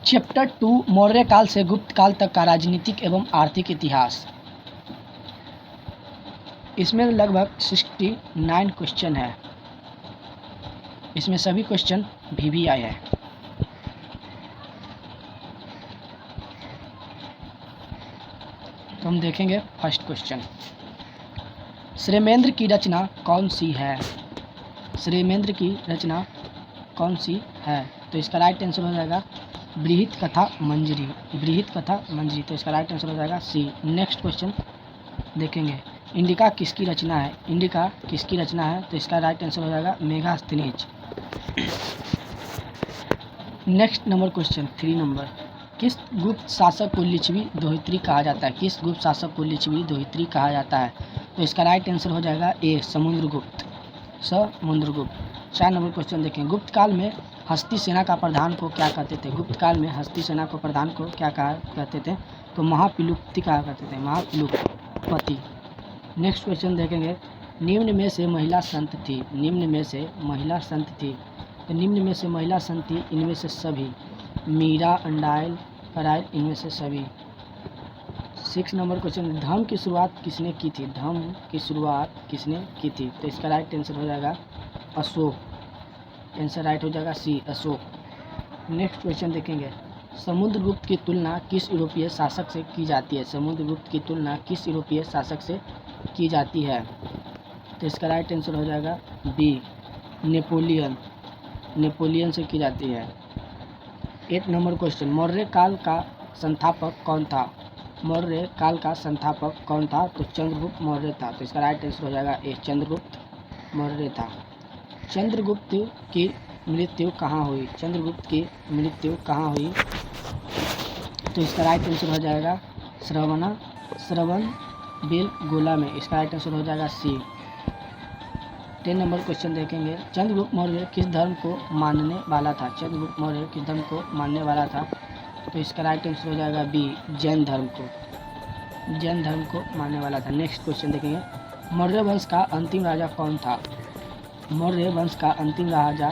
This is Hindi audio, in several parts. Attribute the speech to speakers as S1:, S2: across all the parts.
S1: चैप्टर 2 मौर्य काल से गुप्त काल तक का राजनीतिक एवं आर्थिक इतिहास। इसमें लगभग 69 क्वेश्चन है। इसमें सभी क्वेश्चन VVI है। तो हम देखेंगे फर्स्ट क्वेश्चन, श्रेमेंद्र की रचना कौन सी है? श्रेमेंद्र की रचना कौन सी है? तो इसका राइट आंसर हो जाएगा बृहत कथा मंजरी। बृहत कथा मंजरी, तो इसका राइट आंसर हो जाएगा सी। नेक्स्ट क्वेश्चन देखेंगे, इंडिका किसकी रचना है? इंडिका किसकी रचना है? तो इसका राइट आंसर हो जाएगा Megasthenes. Next number question 3 number, किस गुप्त शासक को लिच्छवी दोहित्री कहा जाता है? किस गुप्त शासक को लिच्छवी दोहित्री कहा जाता है? तो इसका राइट आंसर हो जाएगा ए समुद्रगुप्त। समुद्रगुप्त। 4 नंबर क्वेश्चन देखें, गुप्त काल में हस्ती सेना का प्रधान को क्या कहते थे? गुप्त काल में हस्ती सेना को प्रधान को क्या कहा कहते थे? तो महापिलुपति कहा करते थे, महापिलुपति। नेक्स्ट क्वेश्चन देखेंगे, निम्न में से महिला संत थी। निम्न में से महिला संत थी। तो निम्न में से महिला संत थी, इनमें से सभी, मीरा, अंडायल, करायल, इनमें से सभी। 6 नंबर क्वेश्चन, धर्म की शुरुआत किसने की थी? धर्म की शुरुआत किसने की थी? तो इसका राइट आंसर हो जाएगा अशोक। आंसर राइट हो जाएगा सी, अशोक। नेक्स्ट क्वेश्चन देखेंगे, समुद्रगुप्त की तुलना किस यूरोपीय शासक से की जाती है? समुद्रगुप्त की तुलना किस यूरोपीय शासक से की जाती है? तो इसका राइट आंसर हो जाएगा बी, नेपोलियन। नेपोलियन से की जाती है। 8 नंबर क्वेश्चन, मौर्य काल का संस्थापक कौन था? मौर्य काल का संस्थापक कौन था? तो चंद्रगुप्त मौर्य था। तो इसका राइट आंसर हो जाएगा ए, चंद्रगुप्त मौर्य था। चंद्रगुप्त की मृत्यु कहाँ हुई? चंद्रगुप्त की मृत्यु कहाँ हुई? तो इसका राइट आंसर हो जाएगा श्रवण बेलगोला में। इसका राइट आंसर हो जाएगा सी। 10 नंबर क्वेश्चन देखेंगे, चंद्रगुप्त मौर्य किस धर्म को मानने वाला था? चंद्रगुप्त मौर्य किस धर्म को मानने वाला था? तो इसका राइट आंसर हो जाएगा बी, जैन धर्म को। जैन धर्म को मानने वाला था। नेक्स्ट क्वेश्चन देखेंगे, मौर्य वंश का अंतिम राजा कौन था? मौर्य वंश का अंतिम राजा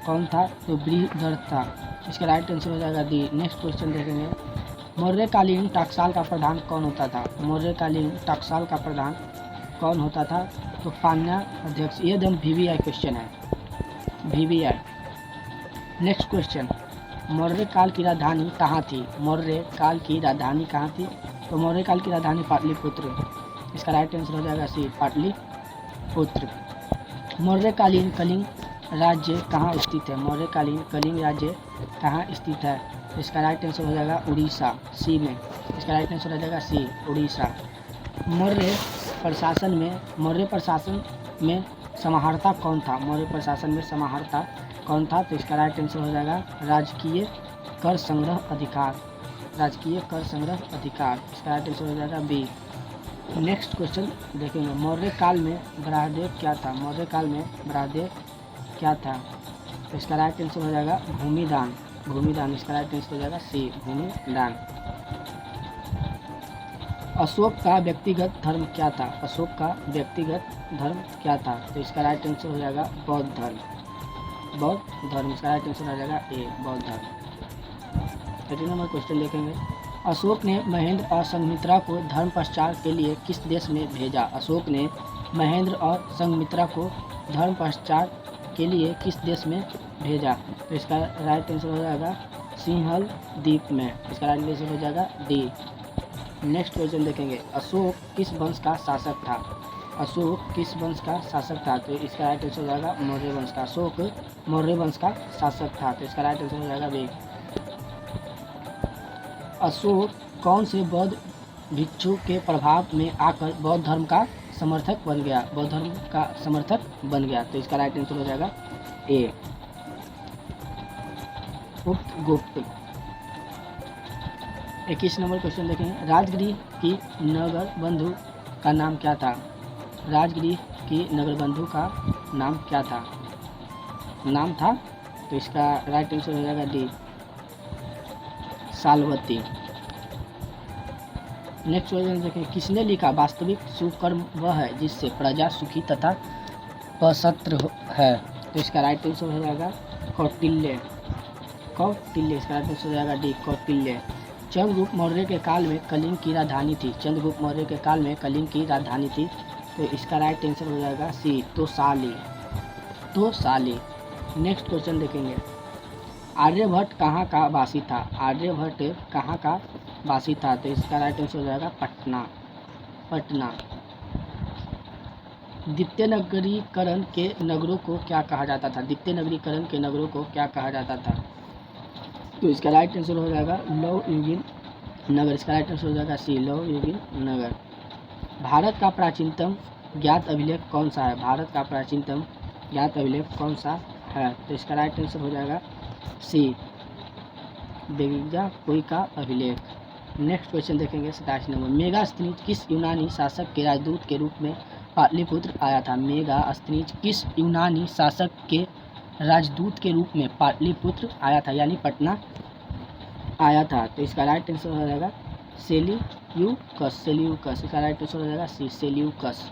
S1: कौन था? तो बृहद्रथ था। इसका राइट आंसर हो जाएगा डी। नेक्स्ट क्वेश्चन देखेंगे, मौर्यकालीन टकसाल का प्रधान कौन होता था? मौर्यकालीन टकसाल का प्रधान कौन होता था? तो पान्या अध्यक्ष। ये एकदम VVI क्वेश्चन है, VVI। नेक्स्ट क्वेश्चन, मौर्य काल की राजधानी कहाँ थी? मौर्य काल की राजधानी कहाँ थी? तो मौर्य काल की राजधानी पाटलिपुत्र। इसका राइट आंसर हो जाएगा सी, पाटलिपुत्र। मौर्यकालीन कलिंग राज्य कहाँ स्थित है? मौर्यकालीन कलिंग राज्य कहाँ स्थित है? इसका राइट आंसर हो जाएगा उड़ीसा, सी में। इसका राइट आंसर हो जाएगा सी, उड़ीसा। मौर्य प्रशासन में समाहर्ता कौन था? मौर्य प्रशासन में समाहर्ता कौन था? तो इसका राइट आंसर हो जाएगा राजकीय कर संग्रह अधिकार। राजकीय कर संग्रह अधिकार। इसका राइट आंसर हो जाएगा बी। नेक्स्ट क्वेश्चन देखेंगे, मौर्य काल में ब्रह्मदेव क्या था? मौर्य काल में ब्रह्मदेव क्या था? तो इसका राइट आंसर हो जाएगा भूमिदान। भूमिदान। इसका राइट आंसर हो जाएगा सी, भूमिदान। अशोक का व्यक्तिगत धर्म क्या था? अशोक का व्यक्तिगत धर्म क्या था? तो इसका राइट आंसर हो जाएगा बौद्ध धर्म। बौद्ध धर्म। इसका राइट आंसर हो जाएगा ए, बौद्ध धर्म। 13 नंबर क्वेश्चन देखेंगे, अशोक ने महेंद्र और संघमित्रा को धर्म प्रचार के लिए किस देश में भेजा? अशोक ने महेंद्र और संघमित्रा को धर्म प्रचार के लिए किस देश में भेजा? तो इसका राइट आंसर हो जाएगा सिंहल द्वीप में। इसका राइट आंसर हो जाएगा डी। नेक्स्ट क्वेश्चन देखेंगे, अशोक किस वंश का शासक था? अशोक किस वंश का शासक था? तो इसका राइट आंसर हो जाएगा मौर्य वंश का। अशोक मौर्य वंश का शासक था। तो इसका राइट आंसर हो जाएगा बी। अशोक कौन से बौद्ध भिक्षु के प्रभाव में आकर बौद्ध धर्म का समर्थक बन गया? बौद्ध धर्म का समर्थक बन गया। तो इसका राइट आंसर हो जाएगा ए, उपगुप्त। 21 नंबर क्वेश्चन देखेंगे, राजगिरी की नगर बंधु का नाम क्या था? राजगिरी की नगर बंधु का नाम क्या था? नाम था। तो इसका राइट आंसर हो जाएगा डी, सालवती। नेक्स्ट क्वेश्चन देखें, किसने लिखा वास्तविक सुकर्म वह है जिससे प्रजा सुखी तथा पसत्र है? तो इसका राइट आंसर हो जाएगा कौटिल्य। कौटिल्य, इसका राइट आंसर हो जाएगा डी कौटिल्य। चंद्रगुप्त मौर्य के काल में कलिंग की राजधानी थी, चंद्रगुप्त मौर्य के काल में कलिंग की राजधानी थी, तो इसका राइट आंसर हो जाएगा सी तोसाली। नेक्स्ट क्वेश्चन देखेंगे, आर्यभट्ट कहाँ का वासी था, आर्यभट्ट कहाँ का वासी था, तो इसका राइट आंसर हो जाएगा पटना। द्वितीय नगरीकरण के नगरों को क्या कहा जाता था, द्वितीय नगरीकरण के नगरों को क्या कहा जाता था, तो इसका राइट आंसर हो जाएगा लौह नगर, इसका राइट आंसर हो जाएगा सी लौह नगर। भारत का प्राचीनतम ज्ञात अभिलेख कौन सा है, भारत का प्राचीनतम ज्ञात अभिलेख कौन सा है, तो इसका राइट आंसर हो जाएगा सी बेगिजा-कोई का अभिलेख। नेक्स्ट क्वेश्चन देखेंगे 27 नंबर, मेगास्थनीज किस यूनानी शासक के राजदूत के रूप में पाटलिपुत्र आया था, मेगास्थनीज किस यूनानी शासक के राजदूत के रूप में पाटलिपुत्र आया था, यानी पटना आया था, तो इसका राइट आंसर हो जाएगा सेल्यूकस, इसका राइट आंसर हो जाएगा सी सेल्यूकस।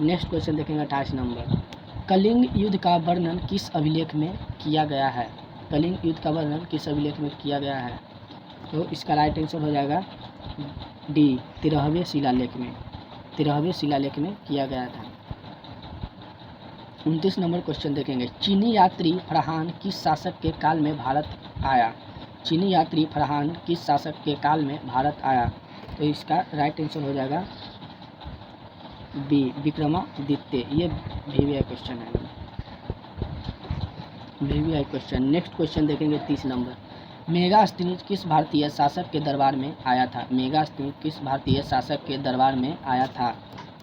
S1: नेक्स्ट क्वेश्चन देखेंगे 28 नंबर, कलिंग युद्ध का वर्णन किस अभिलेख में किया गया है, कलिंग युद्ध का वर्णन किस अभिलेख में किया गया है, तो इसका राइट आंसर हो जाएगा डी 13वें शिलालेख में, 13वें शिलालेख में किया गया था। 29 नंबर क्वेश्चन देखेंगे, चीनी यात्री फरहान किस शासक के काल में भारत आया, चीनी यात्री फरहान किस शासक के काल में भारत आया, तो इसका राइट आंसर हो जाएगा बी विक्रमादित्य। ये वीवीआई क्वेश्चन है, वीवीआई क्वेश्चन। नेक्स्ट क्वेश्चन देखेंगे 30 नंबर, मेगास्थनीज किस भारतीय शासक के दरबार में आया था, मेगास्थनीज किस भारतीय शासक के दरबार में आया था,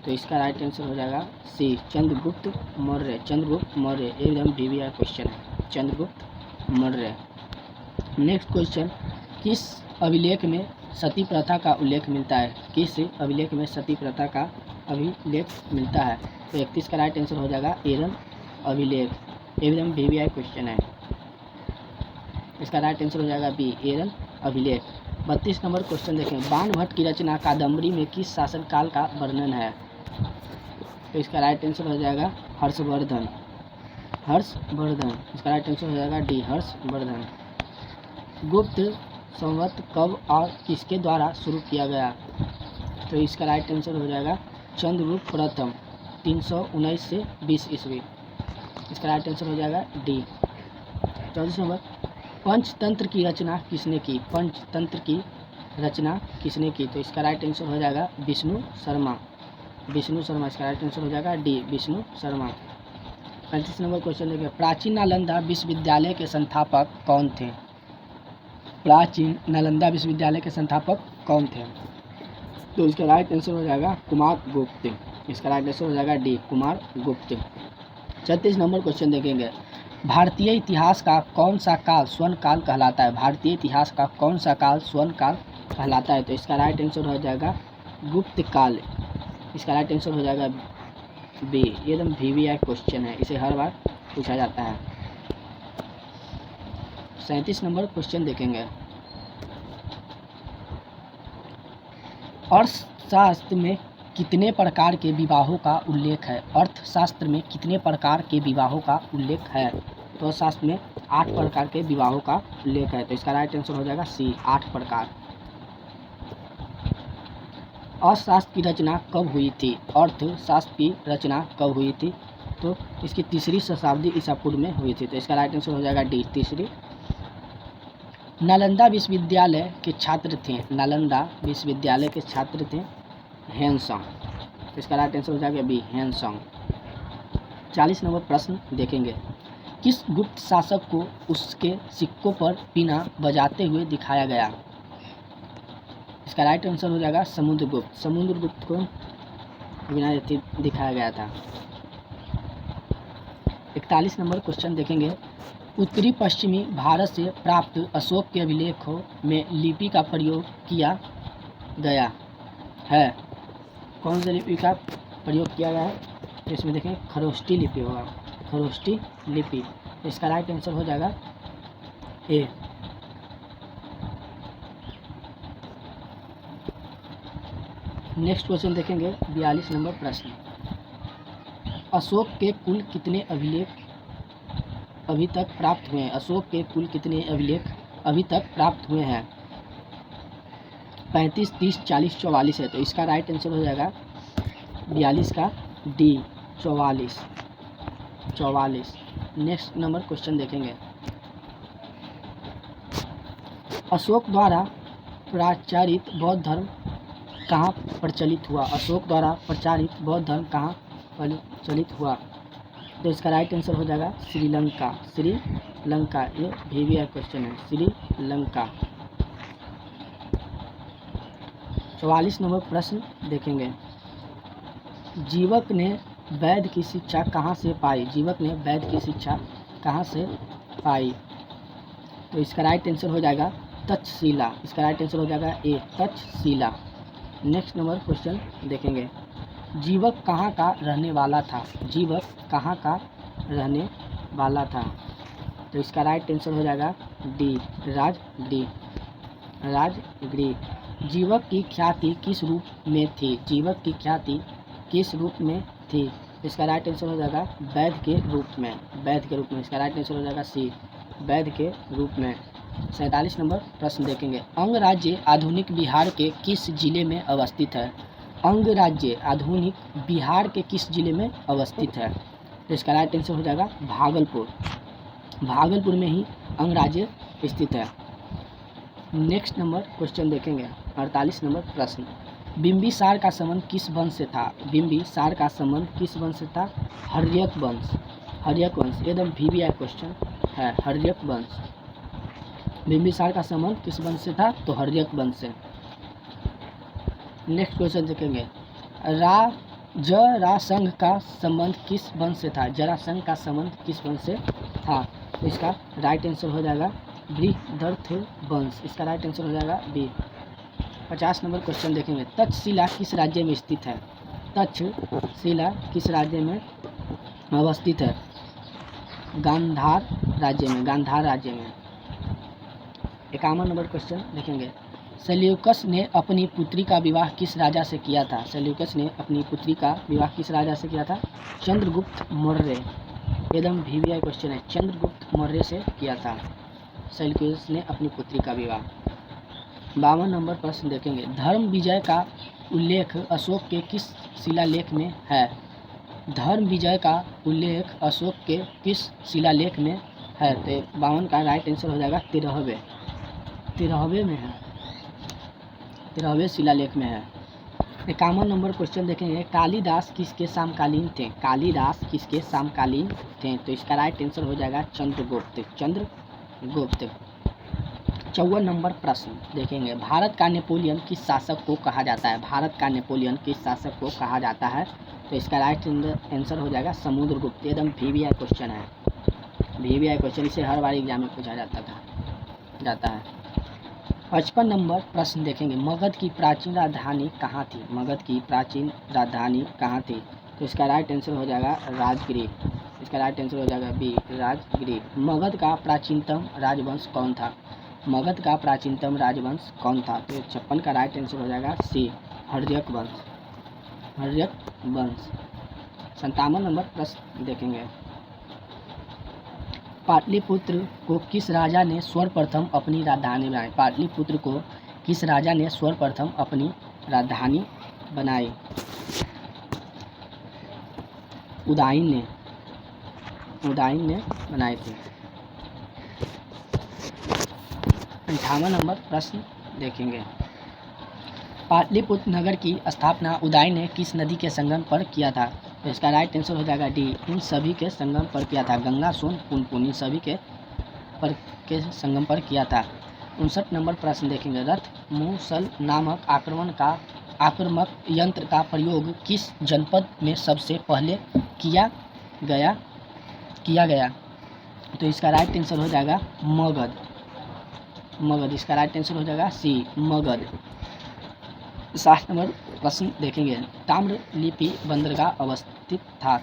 S1: तो इसका राइट आंसर हो जाएगा सी चंद्रगुप्त मौर्य, चंद्रगुप्त मौर्य, एकदम वीवीआई क्वेश्चन है, चंद्रगुप्त मौर्य। नेक्स्ट क्वेश्चन, किस अभिलेख में सती प्रथा का उल्लेख मिलता है, किस अभिलेख में सती प्रथा का अभिलेख मिलता है, तो 31 का राइट आंसर हो जाएगा एरन अभिलेख, एकदम वीवीआई क्वेश्चन है, इसका राइट आंसर हो जाएगा बी एरन अभिलेख। 32 नंबर क्वेश्चन देखें, बाणभट्ट की रचना कादम्बरी में किस शासनकाल का वर्णन है, तो इसका राइट आंसर हो जाएगा हर्षवर्धन, इसका राइट आंसर हो जाएगा डी हर्षवर्धन। गुप्त संवत कब और किसके द्वारा शुरू किया गया, तो इसका राइट आंसर हो जाएगा चंद्रगुप्त प्रथम 319 से 20 ईस्वी, इसका राइट आंसर हो जाएगा डी। 24 नंबर, पंचतंत्र की रचना किसने की, पंचतंत्र की रचना किसने की, तो इसका राइट आंसर हो जाएगा विष्णु शर्मा, इसका राइट आंसर हो जाएगा D Vishnu Sharma. 35 number question देखिए, प्राचीन नालंदा विश्वविद्यालय के संस्थापक कौन थे, प्राचीन नालंदा विश्वविद्यालय के संस्थापक कौन थे, तो इसका राइट आंसर हो जाएगा कुमार गुप्त, इसका राइट आंसर हो जाएगा डी कुमार गुप्त। 36 नंबर क्वेश्चन देखेंगे, भारतीय इतिहास का कौन सा काल स्वर्ण काल कहलाता है, भारतीय इतिहास का कौन सा काल स्वर्ण काल कहलाता है, तो इसका राइट आंसर हो जाएगा गुप्त काल, इसका राइट आंसर हो जाएगा बी, एकदम वीवीआई क्वेश्चन है, इसे हर बार पूछा जाता है। 37 नंबर क्वेश्चन देखेंगे, अर्थशास्त्र में कितने प्रकार के विवाहों का उल्लेख है, अर्थशास्त्र में कितने प्रकार के विवाहों का उल्लेख है, तो शास्त्र में 8 प्रकार के विवाहों का उल्लेख है, तो इसका राइट आंसर हो जाएगा सी 8 प्रकार। अर्थशास्त्र की रचना कब हुई थी, अर्थशास्त्र की रचना कब हुई थी, तो इसकी 3री शताब्दी ईसा पूर्व में हुई थी, तो इसका राइट आंसर हो जाएगा डी 3री। नालंदा विश्वविद्यालय के छात्र थे, नालंदा विश्वविद्यालय के छात्र थे ह्वेनसांग, तो इसका राइट आंसर हो जाएगा बी ह्वेनसांग। 40 नंबर प्रश्न देखेंगे, किस गुप्त शासक को उसके सिक्कों पर बीना बजाते हुए दिखाया गया, इसका राइट आंसर हो जाएगा समुद्रगुप्त, समुद्रगुप्त को बीना दिखाया गया था। 41 नंबर क्वेश्चन देखेंगे, उत्तरी पश्चिमी भारत से प्राप्त अशोक के अभिलेखों में लिपि का प्रयोग किया गया है, कौन सी लिपि का प्रयोग किया गया है, इसमें देखें खरोष्टी लिपि होगा, खरोष्टी लिपि, इसका राइट आंसर हो जाएगा ए। नेक्स्ट क्वेश्चन देखेंगे 42 नंबर प्रश्न, अशोक के कुल कितने अभिलेख अभी तक प्राप्त हुए हैं? अशोक के कुल कितने अभिलेख अभी तक प्राप्त हुए हैं? 35, 30, 40, 44 है, तो इसका राइट आंसर हो जाएगा 42 का डी, 44। नेक्स्ट नंबर क्वेश्चन देखेंगे। अशोक द्वारा प्रचारित बौद्ध धर्म कहाँ प्रचलित हुआ? अशोक द्वारा प्रचारित बौद्ध धर्म कहाँ प्रचलित हुआ? तो इसका राइट आंसर हो जाएगा श्रीलंका। ये VVI क्वेश्चन है, श्रीलंका। 44 नंबर प्रश्न देखेंगे। जीवक ने वैद्य की शिक्षा कहाँ से पाई? जीवक ने वैद्य की शिक्षा कहाँ से पाई? तो इसका राइट आंसर हो जाएगा तक्षशिला। इसका राइट आंसर हो जाएगा ए, तक्षशिला। नेक्स्ट नंबर क्वेश्चन देखेंगे। जीवक कहाँ का रहने वाला था? जीवक कहाँ का रहने वाला था? तो इसका राइट आंसर हो जाएगा डी, राजगृह। जीवक की ख्याति किस रूप में थी? जीवक की ख्याति किस रूप में थी? इसका राइट आंसर हो जाएगा वैद्य के रूप में। इसका राइट आंसर हो जाएगा सी, वैद्य के रूप में। 47 नंबर प्रश्न देखेंगे। अंगराज्य आधुनिक बिहार के किस जिले में अवस्थित है? अंगराज्य आधुनिक बिहार के किस जिले में अवस्थित है? तो इसका राइट आंसर हो जाएगा भागलपुर में ही अंगराज्य स्थित है। नेक्स्ट नंबर क्वेश्चन देखेंगे। 48 नंबर प्रश्न। बिंबिसार का संबंध किस वंश से था? बिंबिसार का संबंध किस वंश से था? हर्यक वंश। एकदम VVI क्वेश्चन है, हर्यक वंश। बिंबिसार का संबंध किस वंश से था? तो हर्यक वंश से। नेक्स्ट क्वेश्चन देखेंगे। जरासंध का संबंध किस वंश से था? जरासंध का संबंध किस वंश से था? तो इसका राइट आंसर हो जाएगा बृहद्रथ वंश। इसका राइट आंसर हो जाएगा बी। 50 नंबर क्वेश्चन देखेंगे। तक्षशिला किस राज्य में स्थित है? तक्षशिला किस राज्य में अवस्थित है? गांधार राज्य में। 51 नंबर क्वेश्चन देखेंगे। सेल्यूकस ने अपनी पुत्री का विवाह किस राजा से किया था? सेल्यूकस ने अपनी पुत्री का विवाह किस राजा से किया था? चंद्रगुप्त मौर्य। एकदम VVI क्वेश्चन है, चंद्रगुप्त मौर्य से किया था सेल्यूकस ने अपनी पुत्री का विवाह। 52 नंबर प्रश्न देखेंगे। धर्म विजय का उल्लेख अशोक के किस शिलालेख में है? धर्म विजय का उल्लेख अशोक के किस शिलालेख में है? तो 52 का राइट आंसर हो जाएगा 13वें शिलालेख में है। 51 नंबर क्वेश्चन देखेंगे। कालिदास किसके समकालीन थे? कालिदास किसके समकालीन थे? तो इसका राइट आंसर हो जाएगा चंद्रगुप्त। 54 नंबर प्रश्न देखेंगे। भारत का नेपोलियन किस शासक को कहा जाता है? भारत का नेपोलियन किस शासक को कहा जाता है? तो इसका राइट आंसर हो जाएगा समुद्रगुप्त। एकदम VVI क्वेश्चन है, VVI क्वेश्चन। इसे हर बार एग्जाम में पूछा जाता है। 55 नंबर प्रश्न देखेंगे। मगध की प्राचीन राजधानी कहाँ थी? मगध की प्राचीन राजधानी कहाँ थी? तो इसका राइट आंसर हो जाएगा राजगृह। इसका राइट आंसर हो जाएगा बी, राजगृह। मगध का प्राचीनतम राजवंश कौन था? मगध का प्राचीनतम राजवंश कौन था? तो 56 का राइट आंसर हो जाएगा सी, हर्यक वंश। 57 नंबर प्रश्न देखेंगे। पाटलिपुत्र को किस राजा ने सर्वप्रथम अपनी राजधानी बनाई? पाटलिपुत्र को किस राजा ने सर्वप्रथम अपनी राजधानी बनाई? उदयन ने बनाई थी। 58 नंबर प्रश्न देखेंगे। पाटलिपुत्र नगर की स्थापना उदयन ने किस नदी के संगम पर किया था? तो इसका राइट आंसर हो जाएगा डी, इन सभी के संगम पर किया था। गंगा, सोन, पुनपुन, इन सभी के संगम पर किया था। 59 नंबर प्रश्न देखेंगे। रथ मूसल नामक आक्रामक यंत्र का प्रयोग किस जनपद में सबसे पहले किया गया? तो इसका राइट आंसर हो जाएगा मगध। इसका राइट आंसर हो जाएगा सी, मगध। 60 नंबर प्रश्न देखेंगे। ताम्रलिप्ति बंदरगाह अवस्थित था।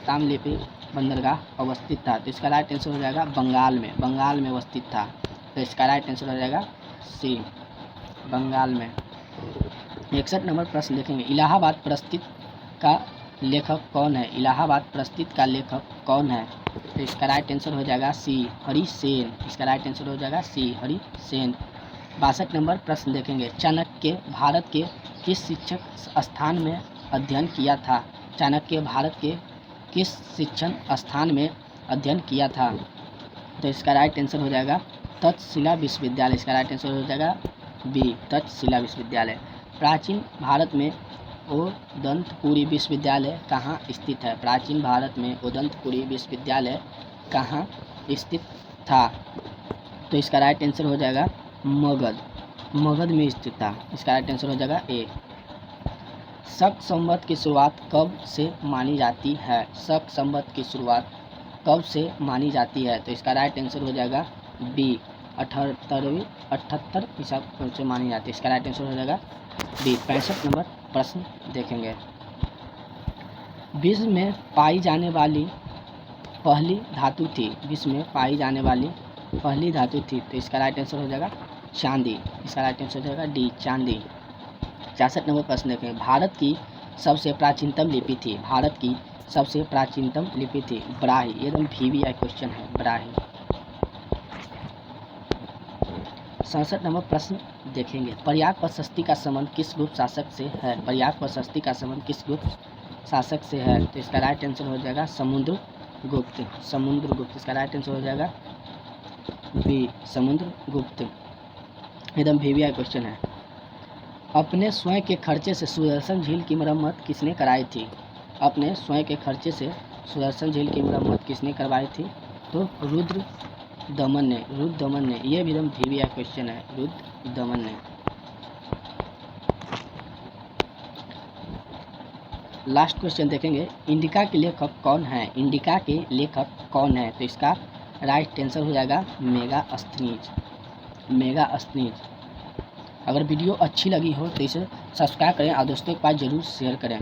S1: तो इसका राइट आंसर हो जाएगा बंगाल में अवस्थित था। तो इसका राइट आंसर हो जाएगा सी, बंगाल में। 61 नंबर प्रश्न देखेंगे। इलाहाबाद प्रस्थित का लेखक कौन है? इलाहाबाद प्रस्थित का लेखक कौन है? तो इसका राइट आंसर हो जाएगा सी, हरिसेन। इसका राइट आंसर हो जाएगा सी, हरिसेन। 62 नंबर प्रश्न देखेंगे, चाणक्य भारत के किस शिक्षक स्थान में अध्ययन किया था? चाणक्य भारत के किस शिक्षण स्थान में अध्ययन किया था? तो इसका राइट आंसर हो जाएगा तक्षशिला विश्वविद्यालय। इसका राइट आंसर हो जाएगा बी, तक्षशिला विश्वविद्यालय। प्राचीन भारत में उदंतपुरी विश्वविद्यालय कहाँ स्थित है? प्राचीन भारत में उदंतपुरी विश्वविद्यालय कहाँ स्थित था? तो इसका राइट आंसर हो जाएगा मगध में स्थित था। इसका राइट आंसर हो जाएगा ए। शक संवत की शुरुआत कब से मानी जाती है? शक संवत की शुरुआत कब से मानी जाती है? तो इसका राइट आंसर हो जाएगा बी, 78 ईसा से मानी जाती है। इसका राइट आंसर हो जाएगा बी। 65 नंबर प्रश्न देखेंगे, विश्व में पाई जाने वाली पहली धातु थी? विश्व में पाई जाने वाली पहली धातु थी? तो इसका राइट आंसर हो जाएगा चांदी। इसका राइट आंसर हो जाएगा डी, चांदी। 66 नंबर प्रश्न देखें, भारत की सबसे प्राचीनतम लिपि थी? भारत की सबसे प्राचीनतम लिपि थी ब्राही। एकदम VVI क्वेश्चन है, ब्राही। 67 नंबर प्रश्न देखेंगे, प्रयाग प्रशस्ति का संबंध किस गुप्त शासक से है? प्रयाग प्रशस्ति का संबंध किस गुप्त शासक से है? तो इसका राइट आंसर हो जाएगा समुद्रगुप्त, समुद्रगुप्त। इसका राइट आंसर हो जाएगा बी, समुद्रगुप्त। एकदम VVI क्वेश्चन है। अपने स्वयं के खर्चे से सुदर्शन झील की मरम्मत किसने कराई थी? अपने स्वयं के खर्चे से सुदर्शन झील की मरम्मत किसने करवाई थी? तो रुद्रदमन ने। ये भी एकदम VVI क्वेश्चन है, रुद्रदमन ने। लास्ट क्वेश्चन देखेंगे, इंडिका के लेखक कौन है? इंडिका के लेखक कौन है? तो इसका राइट आंसर हो जाएगा मेगास्थनीज, मेगास्थनीज। अगर वीडियो अच्छी लगी हो तो इसे सब्सक्राइब करें और दोस्तों के पास ज़रूर शेयर करें।